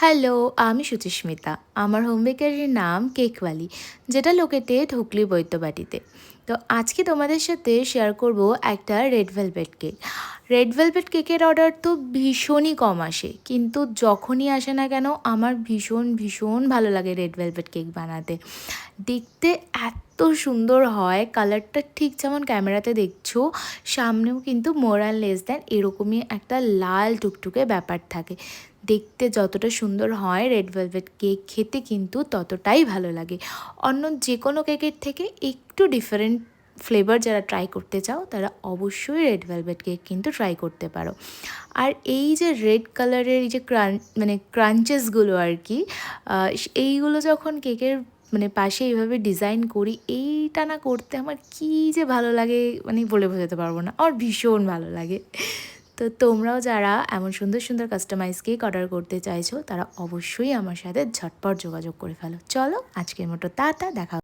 Hello, আমি সুচিস্মিতা। আমার home বেকারির নাম কেকওয়ালি, যেটা লোকেতে ঢুকলি বৈদ্যবাটিতে। তো আজকে তোমাদের সাথে শেয়ার করব একটা red velvet cake. Red velvet কেকের অর্ডার তো ভীষণই কম আসে, কিন্তু যখনই আসে না কেন আমার ভীষণ ভীষণ ভালো লাগে রেড ভেলভেট কেক বানাতে। দেখতে এত সুন্দর হয়, কালারটা ঠিক যেমন ক্যামেরাতে দেখছো, সামনেও কিন্তু মোর অ্যান্ড লেস দ্যান এরকমই একটা লাল টুকটুকে ব্যাপার থাকে। দেখতে যতটা সুন্দর হয় রেড ভেলভেট কেক, খেতে কিন্তু ততটাই ভালো লাগে। অন্য যে কোনো কেকের থেকে একটু ডিফারেন্ট ফ্লেভার যারা ট্রাই করতে চাও তারা অবশ্যই রেড ভেলভেট কেক কিন্তু ট্রাই করতে পারো। আর এই যে রেড কালারের এই যে ক্রাঞ্চেসগুলো আর কি, এইগুলো যখন কেকের পাশে এইভাবে ডিজাইন করি, এইটা না করতে আমার কী যে ভালো লাগে, বলে বোঝাতে পারবো না, আমার ভীষণ ভালো লাগে। তো তোমরাও যারা এমন সুন্দর সুন্দর কাস্টমাইজ কেক অর্ডার করতে চাইছো তারা অবশ্যই আমার সাথে ঝটপট যোগাযোগ করে ফেলো। চলো আজকের মতো টাটা, দেখা